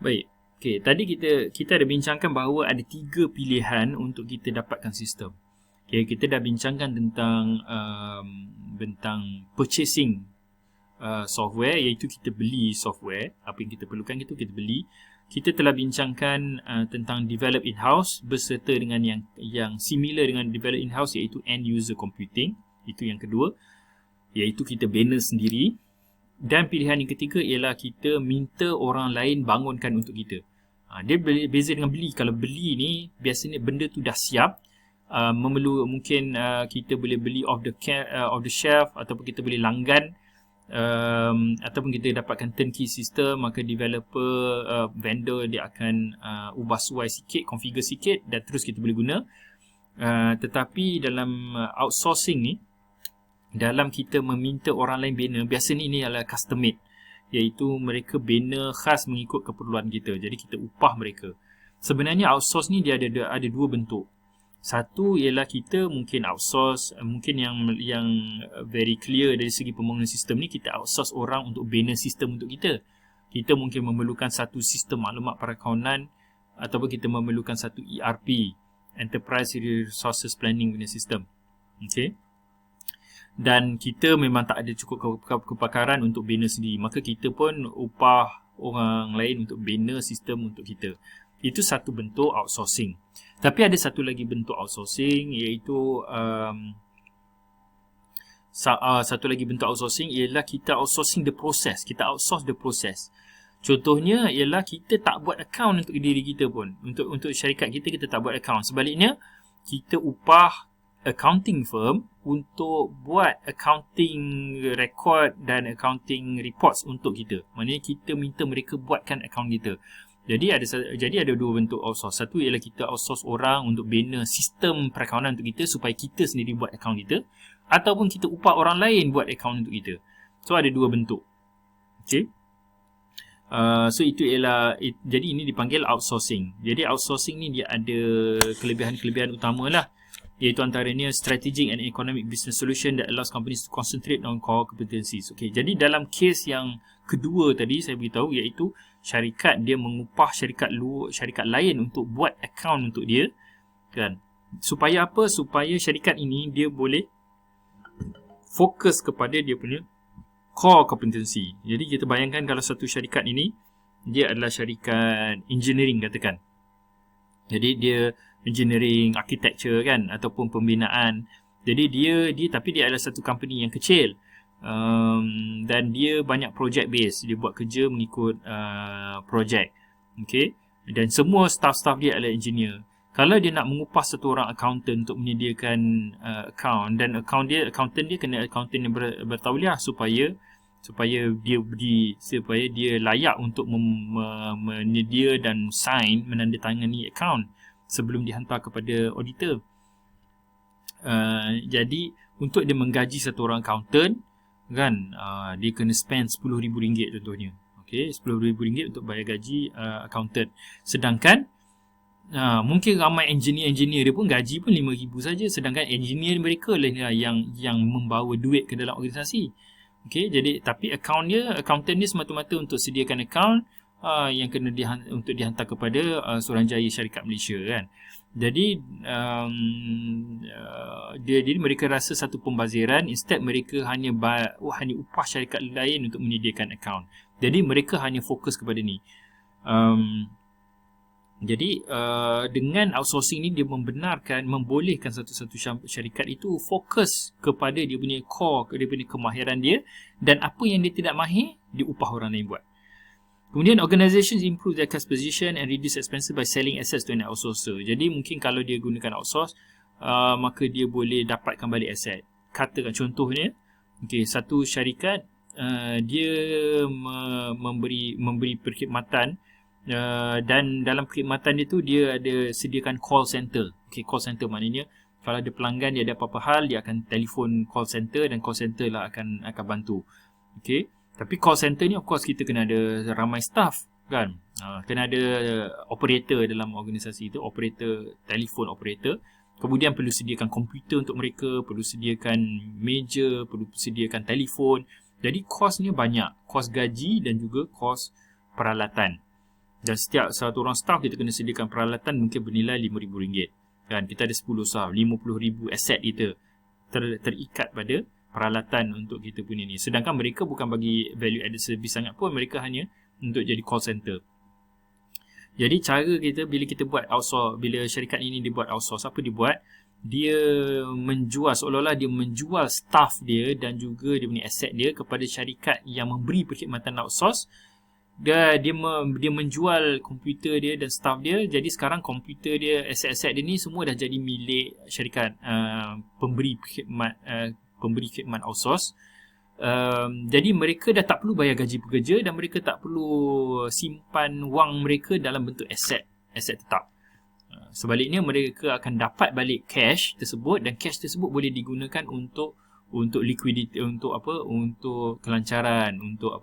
Baik. Okey, tadi kita ada bincangkan bahawa ada 3 pilihan untuk kita dapatkan sistem. Okey, kita dah bincangkan tentang purchasing software, iaitu kita beli software, apa yang kita perlukan itu kita beli. Kita telah bincangkan tentang develop in-house berserta dengan yang similar dengan develop in-house, iaitu end user computing. Itu yang kedua, iaitu kita bina sendiri. Dan pilihan yang ketiga ialah kita minta orang lain bangunkan untuk kita. Dia beza dengan beli. Kalau beli ni biasanya benda tu dah siap, mungkin kita boleh beli off the shelf, ataupun kita boleh langgan, ataupun kita dapatkan turnkey system. Maka developer, vendor dia akan ubah suai sikit, configure sikit, dan terus kita boleh guna. Tetapi dalam outsourcing ni, dalam kita meminta orang lain bina, biasanya ini adalah custom made, iaitu mereka bina khas mengikut keperluan kita. Jadi kita upah mereka. Sebenarnya outsource ni dia ada dua bentuk. Satu ialah kita mungkin outsource, mungkin yang very clear dari segi pembangunan sistem ni, kita outsource orang untuk bina sistem untuk kita. Kita mungkin memerlukan satu sistem maklumat perakaunan, ataupun kita memerlukan satu ERP, Enterprise Resources Planning punya sistem. Okey. Dan kita memang tak ada cukup kepakaran untuk bina sendiri, maka kita pun upah orang lain untuk bina sistem untuk kita. Itu satu bentuk outsourcing. Tapi ada satu lagi bentuk outsourcing, iaitu satu lagi bentuk outsourcing ialah kita outsourcing the process. Kita outsource the process. Contohnya ialah kita tak buat account untuk diri kita pun. Untuk syarikat kita tak buat account. Sebaliknya, kita upah accounting firm untuk buat accounting record dan accounting reports untuk kita. Maknanya kita minta mereka buatkan account kita. Jadi ada dua bentuk outsource. Satu ialah kita outsource orang untuk bina sistem perakaunan untuk kita supaya kita sendiri buat account kita, ataupun kita upah orang lain buat account untuk kita. So ada dua bentuk. Okey. So itu ialah jadi ini dipanggil outsourcing. Jadi outsourcing ni dia ada kelebihan-kelebihan utama lah, iaitu antaranya strategic and economic business solution that allows companies to concentrate on core competencies. Okey, jadi dalam kes yang kedua tadi saya beritahu, iaitu syarikat dia mengupah syarikat lain untuk buat account untuk dia, kan? Supaya apa? Supaya syarikat ini dia boleh fokus kepada dia punya core competency. Jadi kita bayangkan kalau satu syarikat ini dia adalah syarikat engineering katakan. Jadi dia engineering, architecture kan, ataupun pembinaan. Jadi dia tapi dia adalah satu company yang kecil. Dan dia banyak project base. Dia buat kerja mengikut project. Okay. Dan semua staff-staff dia adalah engineer. Kalau dia nak mengupah satu orang accountant untuk menyediakan account, dan accountant dia kena accountant yang bertauliah supaya dia layak untuk menyedia dan sign, menandatangani account sebelum dihantar kepada auditor. Jadi untuk dia menggaji satu orang accountant, kan, dia kena spend RM10,000 contohnya. Okey, RM10,000 untuk bayar gaji accountant. Sedangkan mungkin ramai engineer dia pun gaji pun RM5,000 saja, sedangkan engineer mereka lah yang membawa duit ke dalam organisasi. Okey, jadi tapi accountant dia semata-mata untuk sediakan account yang kena untuk dihantar kepada Suruhanjaya Syarikat Malaysia, kan. Jadi jadi mereka rasa satu pembaziran. Instead mereka hanya upah syarikat lain untuk menyediakan account. Jadi mereka hanya fokus kepada ni. Jadi dengan outsourcing ni dia membolehkan satu-satu syarikat itu fokus kepada dia punya core, dia punya kemahiran dia, dan apa yang dia tidak mahir dia upah orang lain buat. Kemudian organizations improve their cash position and reduce expenses by selling assets to an outsourcer. Jadi mungkin kalau dia gunakan outsource, maka dia boleh dapatkan balik aset. Katakan contohnya, okey, satu syarikat dia memberi perkhidmatan, dan dalam perkhidmatan dia tu dia ada sediakan call center. Okey, call center maknanya kalau ada pelanggan dia ada apa-apa hal, dia akan telefon call center dan call center lah akan bantu. Okey. Tapi call center ni of course kita kena ada ramai staff, kan. Kena ada operator dalam organisasi itu, operator, telefon operator. Kemudian perlu sediakan komputer untuk mereka, perlu sediakan meja, perlu sediakan telefon. Jadi kosnya banyak, kos gaji dan juga kos peralatan. Dan setiap satu orang staff kita kena sediakan peralatan mungkin bernilai RM5,000. Kan, kita ada 10 staff, RM50,000 aset kita terikat pada peralatan untuk kita punya ni. Sedangkan mereka bukan bagi value added service sangat pun, mereka hanya untuk jadi call center. Jadi cara kita bila kita buat outsource, bila syarikat ini dibuat outsource, apa dia buat? Dia menjual, seolah-olah dia menjual staff dia dan juga dia punya aset dia kepada syarikat yang memberi perkhidmatan outsource. Dia menjual komputer dia dan staff dia. Jadi sekarang komputer dia, aset-aset dia ni semua dah jadi milik syarikat pemberi khidmat outsource. Jadi mereka dah tak perlu bayar gaji pekerja dan mereka tak perlu simpan wang mereka dalam bentuk aset tetap. Sebaliknya mereka akan dapat balik cash tersebut dan cash tersebut boleh digunakan untuk liquidity, untuk kelancaran, untuk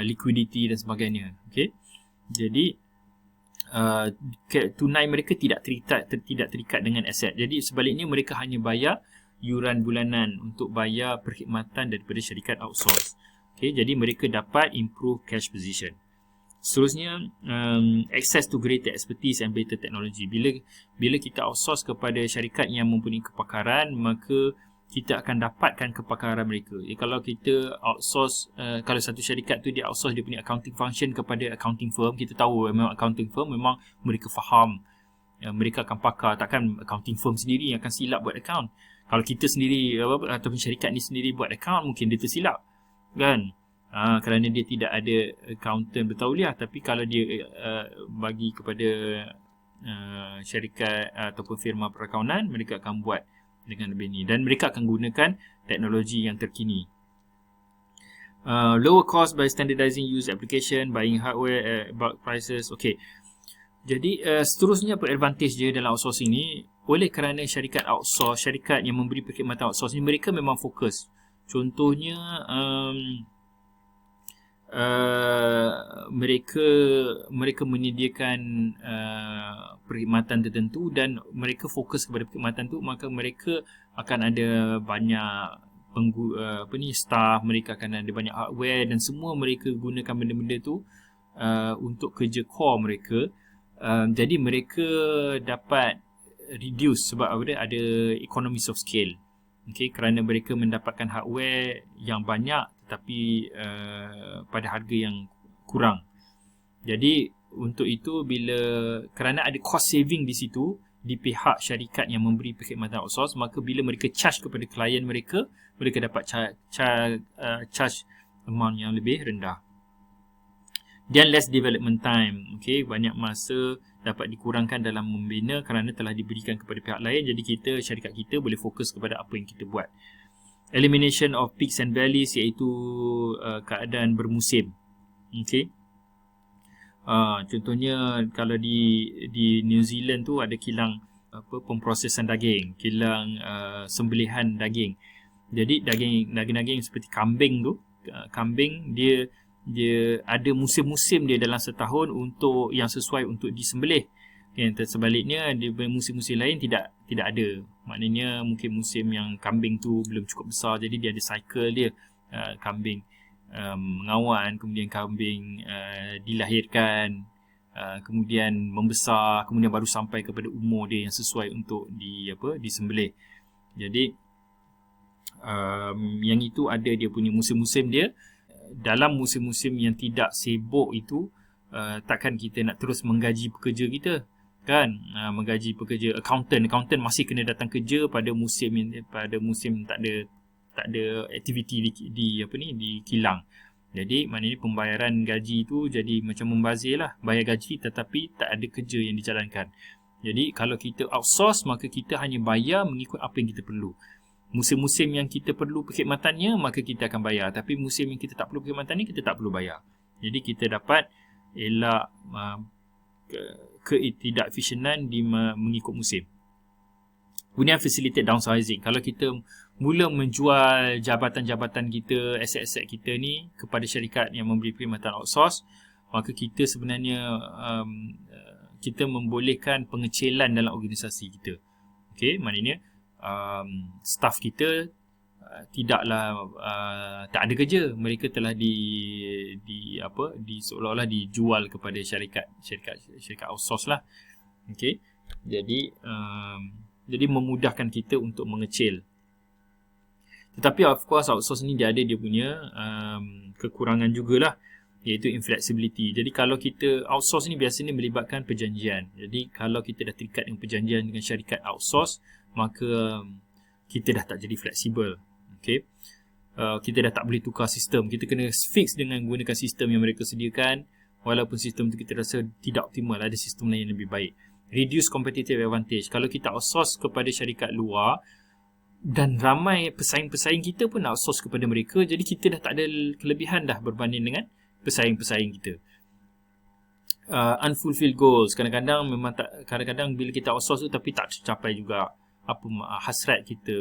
liquidity dan sebagainya. Okey. Jadi tunai mereka tidak terikat dengan aset. Jadi sebaliknya mereka hanya bayar yuran bulanan untuk bayar perkhidmatan daripada syarikat outsource. Okey, jadi mereka dapat improve cash position. Seterusnya, access to greater expertise and better technology. Bila kita outsource kepada syarikat yang mempunyai kepakaran, maka kita akan dapatkan kepakaran mereka. Kalau kita outsource, kalau satu syarikat tu dia outsource dia punya accounting function kepada accounting firm, kita tahu memang accounting firm memang mereka faham, mereka akan pakar. Takkan accounting firm sendiri yang akan silap buat account. Kalau kita sendiri ataupun syarikat ni sendiri buat account, mungkin dia tersilap, kan? Kerana dia tidak ada accountant bertauliah. Tapi kalau dia bagi kepada syarikat ataupun firma perakaunan, mereka akan buat dengan lebih ni dan mereka akan gunakan teknologi yang terkini. Lower cost by standardizing use application, buying hardware at bulk prices. Okay, jadi seterusnya apa advantage dia dalam outsourcing ni? Oleh kerana syarikat outsource, syarikat yang memberi perkhidmatan outsource ni, mereka memang fokus. Contohnya mereka menyediakan perkhidmatan tertentu dan mereka fokus kepada perkhidmatan tu, maka mereka akan ada banyak staff, mereka akan ada banyak hardware dan semua mereka gunakan benda-benda tu untuk kerja core mereka. Jadi mereka dapat reduce sebab ada economies of scale. Okay, kerana mereka mendapatkan hardware yang banyak tetapi pada harga yang kurang. Jadi untuk itu, kerana ada cost saving di situ di pihak syarikat yang memberi perkhidmatan outsource, maka bila mereka charge kepada klien mereka, mereka dapat charge amount yang lebih rendah. Dan less development time. Okay, banyak masa dapat dikurangkan dalam membina kerana telah diberikan kepada pihak lain. Jadi syarikat kita boleh fokus kepada apa yang kita buat. Elimination of peaks and valleys, iaitu keadaan bermusim. Okay. Contohnya kalau di New Zealand tu ada kilang pemprosesan daging, kilang sembelihan daging. Jadi daging-daging seperti kambing tu, kambing dia ada musim-musim dia dalam setahun untuk yang sesuai untuk disembelih. Sebaliknya di musim-musim lain tidak ada. Maknanya mungkin musim yang kambing tu belum cukup besar, jadi dia ada cycle dia. Kambing mengawan, kemudian kambing dilahirkan, kemudian membesar, kemudian baru sampai kepada umur dia yang sesuai untuk disembelih. Jadi yang itu ada dia punya musim-musim dia. Dalam musim-musim yang tidak sibuk itu, takkan kita nak terus menggaji pekerja kita, kan? Menggaji pekerja accountant masih kena datang kerja pada musim tak ada aktiviti di kilang. Jadi maknanya pembayaran gaji tu jadi macam membazir lah, bayar gaji tetapi tak ada kerja yang dijalankan. Jadi kalau kita outsource, maka kita hanya bayar mengikut apa yang kita perlu. Musim-musim yang kita perlu perkhidmatannya, maka kita akan bayar. Tapi musim yang kita tak perlu perkhidmatannya, kita tak perlu bayar. Jadi kita dapat elak ketidakefisienan mengikut musim. Kemudian facilitate downsizing. Kalau kita mula menjual jabatan-jabatan kita, aset-aset kita ni kepada syarikat yang memberi perkhidmatan outsource, maka kita sebenarnya kita membolehkan pengecilan dalam organisasi kita. Okey, maknanya staff kita tidaklah tak ada kerja, mereka telah seolah-olah dijual kepada syarikat outsource lah. Okey, jadi memudahkan kita untuk mengecil. Tetapi of course outsource ni dia ada dia punya kekurangan jugalah, iaitu inflexibility. Jadi kalau kita outsource ni biasanya melibatkan perjanjian. Jadi kalau kita dah terikat dengan perjanjian dengan syarikat outsource, maka kita dah tak jadi fleksibel. Okay. Kita dah tak boleh tukar sistem. Kita kena fix dengan gunakan sistem yang mereka sediakan, walaupun sistem tu kita rasa tidak optimal, ada sistem lain yang lebih baik. Reduce competitive advantage. Kalau kita outsource kepada syarikat luar, dan ramai pesaing-pesaing kita pun outsource kepada mereka, jadi kita dah tak ada kelebihan dah berbanding dengan pesaing-pesaing kita. Unfulfilled goals. Kadang-kadang bila kita outsource tu tapi tak tercapai juga apa hasrat kita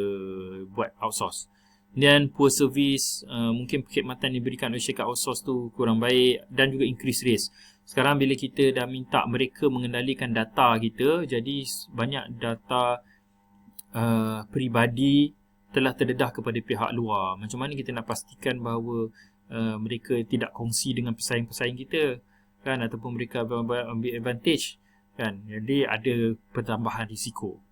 buat outsource. Dan poor service, mungkin perkhidmatan yang diberikan oleh syarikat outsource tu kurang baik, dan juga increase risk. Sekarang bila kita dah minta mereka mengendalikan data kita, jadi banyak data peribadi telah terdedah kepada pihak luar. Macam mana kita nak pastikan bahawa mereka tidak kongsi dengan pesaing-pesaing kita, kan, ataupun mereka ambil advantage, kan? Jadi ada pertambahan risiko.